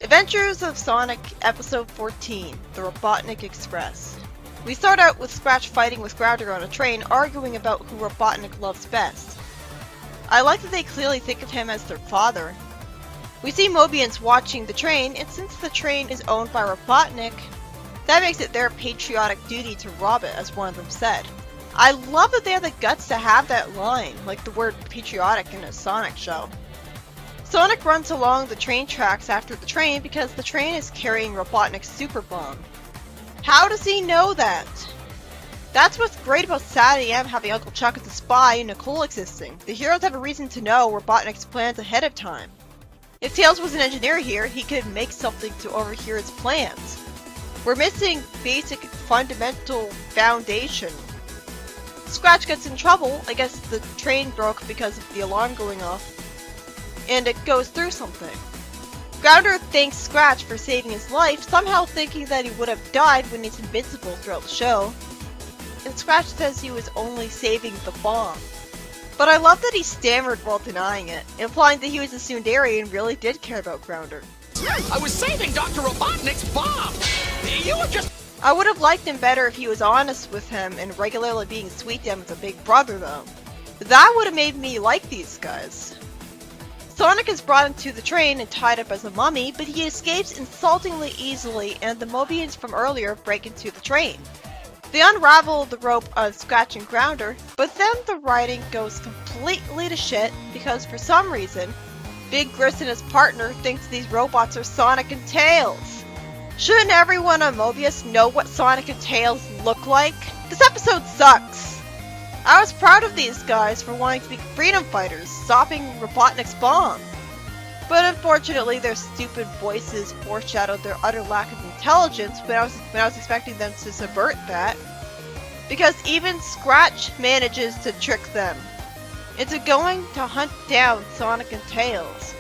Adventures of Sonic Episode 14, The Robotnik Express. We start out with Scratch fighting with Grounder on a train, arguing about who Robotnik loves best. I like that they clearly think of him as their father. We see Mobians watching the train, and since the train is owned by Robotnik, that makes it their patriotic duty to rob it, as one of them said. I love that they have the guts to have that line, like the word patriotic in a Sonic show. Sonic runs along the train tracks after the train because the train is carrying Robotnik's super bomb. How does he know that? That's what's great about Sad AM having Uncle Chuck as a spy and Nicole existing. The heroes have a reason to know Robotnik's plans ahead of time. If Tails was an engineer here, he could make something to overhear his plans. We're missing basic fundamental foundation. Scratch gets in trouble. I guess the train broke because of the alarm going off, and it goes through something. Grounder thanks Scratch for saving his life, somehow thinking that he would have died when he's invincible throughout the show. And Scratch says he was only saving the bomb. But I love that he stammered while denying it, implying that he was a tsundere and really did care about Grounder. I was saving Dr. Robotnik's bomb! You were just— I would have liked him better if he was honest with him and regularly being sweet to him as a big brother though. That would have made me like these guys. Sonic is brought into the train and tied up as a mummy, but he escapes insultingly easily and the Mobians from earlier break into the train. They unravel the rope on Scratch and Grounder, but then the writing goes completely to shit because for some reason, Big Gris and his partner thinks these robots are Sonic and Tails. Shouldn't everyone on Mobius know what Sonic and Tails look like? This episode sucks. I was proud of these guys for wanting to be freedom fighters, stopping Robotnik's bomb. But unfortunately, their stupid voices foreshadowed their utter lack of intelligence when I was expecting them to subvert that. Because even Scratch manages to trick them into going to hunt down Sonic and Tails.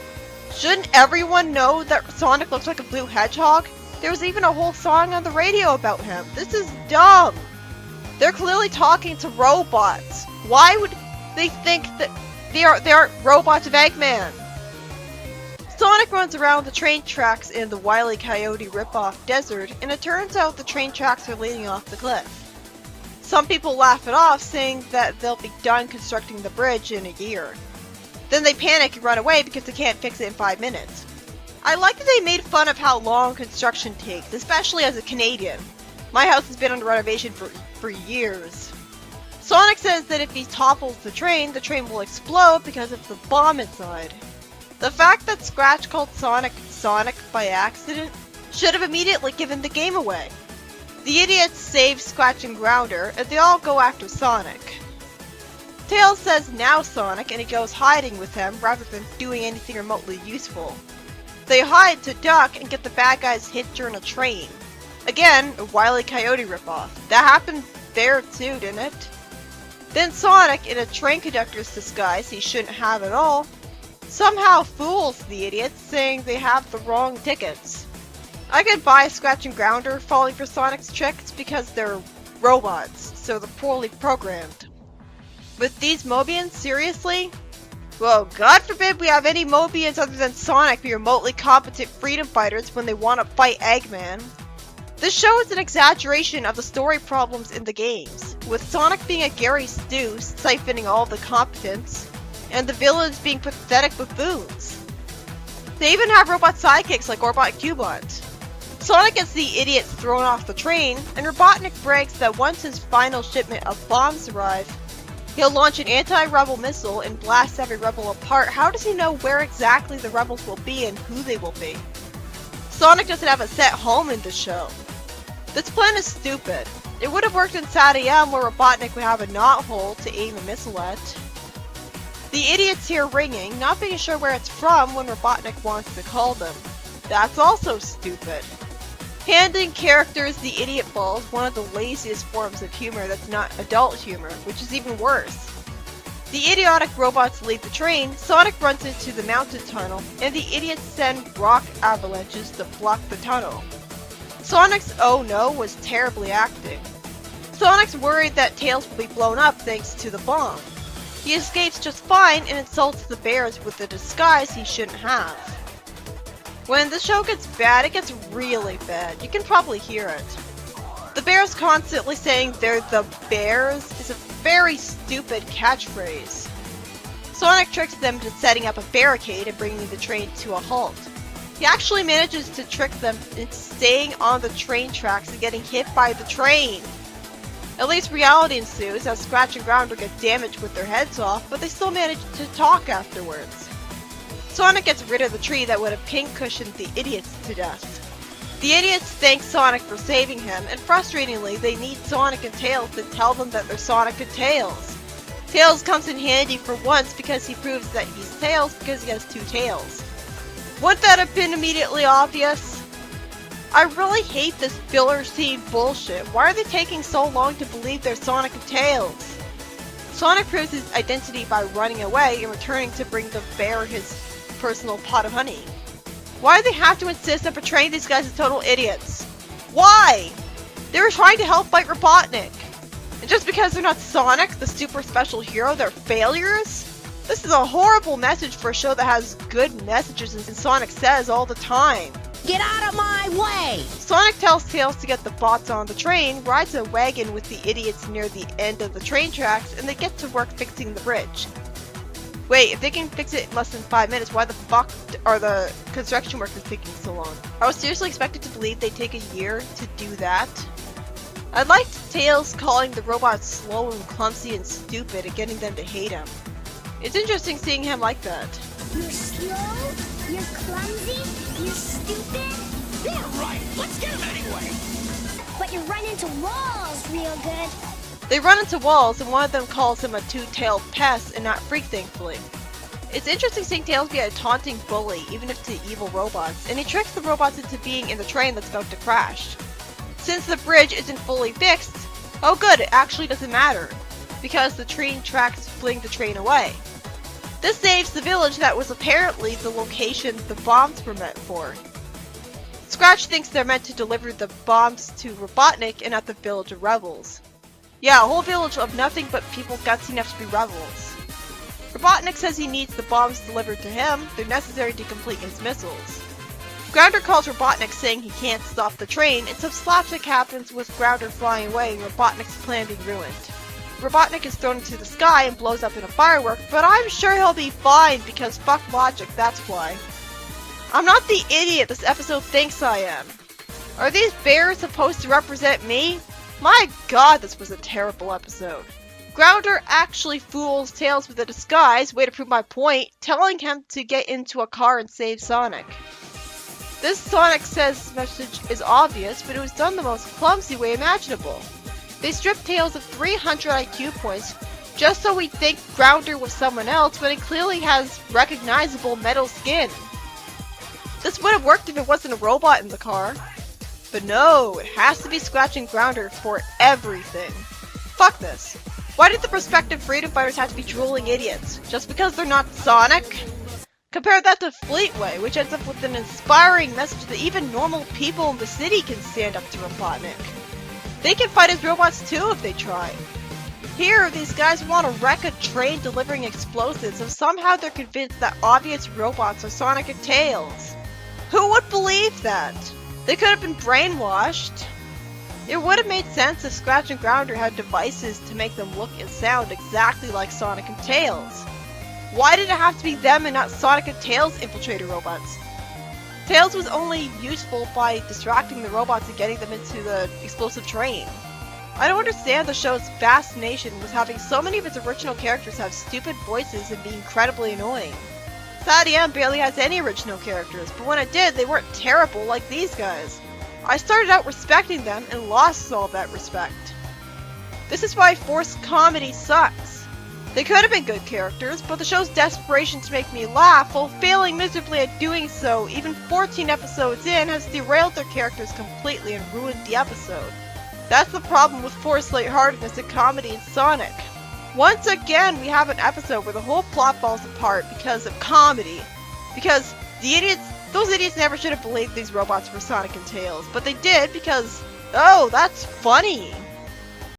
Shouldn't everyone know that Sonic looks like a blue hedgehog? There was even a whole song on the radio about him. This is dumb. They're clearly talking to robots. Why would they think that they are robots of Eggman? Sonic runs around the train tracks in the Wile E. Coyote ripoff desert, and it turns out the train tracks are leading off the cliff. Some people laugh it off, saying that they'll be done constructing the bridge in a year. Then they panic and run away because they can't fix it in 5 minutes. I like that they made fun of how long construction takes, especially as a Canadian. My house has been under renovation for years. Sonic says that if he topples the train will explode because of the bomb inside. The fact that Scratch called Sonic Sonic by accident should have immediately given the game away. The idiots save Scratch and Grounder, and they all go after Sonic. Tails says now Sonic, and he goes hiding with him rather than doing anything remotely useful. They hide to duck and get the bad guys hit during a train. Again, a Wile E. Coyote ripoff. That happened there too, didn't it? Then Sonic, in a train conductor's disguise he shouldn't have at all, somehow fools the idiots, saying they have the wrong tickets. I could buy Scratch and Grounder falling for Sonic's tricks because they're robots, so they're poorly programmed. With these Mobians, seriously? Well, God forbid we have any Mobians other than Sonic be remotely competent freedom fighters when they want to fight Eggman. This show is an exaggeration of the story problems in the games, with Sonic being a Gary Stu siphoning all the competence, and the villains being pathetic buffoons. They even have robot sidekicks like Orbot and Cubot. Sonic gets the idiots thrown off the train, and Robotnik brags that once his final shipment of bombs arrive, he'll launch an anti-rebel missile and blast every rebel apart. How does he know where exactly the rebels will be and who they will be? Sonic doesn't have a set home in this show. This plan is stupid. It would have worked in Sad AM where Robotnik would have a knothole to aim a missile at. The idiots hear ringing, not being sure where it's from when Robotnik wants to call them. That's also stupid. Handing characters the idiot ball is one of the laziest forms of humor that's not adult humor, which is even worse. The idiotic robots leave the train, Sonic runs into the mountain tunnel, and the idiots send rock avalanches to block the tunnel. Sonic's oh no was terribly acting. Sonic's worried that Tails will be blown up thanks to the bomb. He escapes just fine and insults the bears with a disguise he shouldn't have. When the show gets bad, it gets really bad. You can probably hear it. The bears constantly saying they're the bears is a very stupid catchphrase. Sonic tricks them into setting up a barricade and bringing the train to a halt. He actually manages to trick them into staying on the train tracks and getting hit by the train. At least reality ensues as Scratch and Grounder get damaged with their heads off, but they still manage to talk afterwards. Sonic gets rid of the tree that would have pin-cushioned the idiots to death. The idiots thank Sonic for saving him, and frustratingly, they need Sonic and Tails to tell them that they're Sonic and Tails. Tails comes in handy for once because he proves that he's Tails because he has two tails. Wouldn't that have been immediately obvious? I really hate this filler scene bullshit. Why are they taking so long to believe they're Sonic and Tails? Sonic proves his identity by running away and returning to bring the bear his personal pot of honey. Why do they have to insist on portraying these guys as total idiots? Why? They were trying to help fight Robotnik. And just because they're not Sonic, the super special hero, they're failures? This is a horrible message for a show that has good messages and Sonic says all the time. Get out of my way! Sonic tells Tails to get the bots on the train, rides a wagon with the idiots near the end of the train tracks, and they get to work fixing the bridge. Wait, if they can fix it in less than 5 minutes, why the fuck are the construction workers taking so long? I was seriously expected to believe they'd take a year to do that. I liked Tails calling the robots slow and clumsy and stupid and getting them to hate him. It's interesting seeing him like that. You're slow, you're clumsy, you're stupid. You're right. Let's get him anyway. But you run into walls real good. They run into walls, and one of them calls him a two-tailed pest and not Freak, thankfully. It's interesting seeing Tails be a taunting bully, even if to evil robots, and he tricks the robots into being in the train that's about to crash. Since the bridge isn't fully fixed, oh good, it actually doesn't matter, because the train tracks fling the train away. This saves the village that was apparently the location the bombs were meant for. Scratch thinks they're meant to deliver the bombs to Robotnik and not the village of rebels. Yeah, a whole village of nothing but people gutsy enough to be rebels. Robotnik says he needs the bombs delivered to him, they're necessary to complete his missiles. Grounder calls Robotnik saying he can't stop the train, and some slapstick happens with Grounder flying away and Robotnik's plan being ruined. Robotnik is thrown into the sky and blows up in a firework, but I'm sure he'll be fine because fuck logic, that's why. I'm not the idiot this episode thinks I am. Are these bears supposed to represent me? My god, this was a terrible episode. Grounder actually fools Tails with a disguise, way to prove my point, telling him to get into a car and save Sonic. This Sonic Says message is obvious, but it was done the most clumsy way imaginable. They stripped Tails of 300 IQ points just so we think Grounder was someone else when it clearly has recognizable metal skin. This would have worked if it wasn't a robot in the car. But no, it has to be Scratch and Grounder for everything. Fuck this. Why did the prospective freedom fighters have to be drooling idiots? Just because they're not Sonic? Compare that to Fleetway, which ends up with an inspiring message that even normal people in the city can stand up to Robotnik. They can fight as robots too if they try. Here, these guys want to wreck a train delivering explosives, and somehow they're convinced that obvious robots are Sonic and Tails. Who would believe that? They could have been brainwashed. It would have made sense if Scratch and Grounder had devices to make them look and sound exactly like Sonic and Tails. Why did it have to be them and not Sonic and Tails infiltrator robots? Tails was only useful by distracting the robots and getting them into the explosive train. I don't understand the show's fascination with having so many of its original characters have stupid voices and be incredibly annoying. Sadie M barely has any original characters, but when it did, they weren't terrible like these guys. I started out respecting them and lost all that respect. This is why forced comedy sucks. They could have been good characters, but the show's desperation to make me laugh, while failing miserably at doing so, even 14 episodes in, has derailed their characters completely and ruined the episode. That's the problem with forced lightheartedness and comedy in Sonic. Once again, we have an episode where the whole plot falls apart because of comedy. Because those idiots never should have believed these robots were Sonic and Tails, but they did because, oh, that's funny.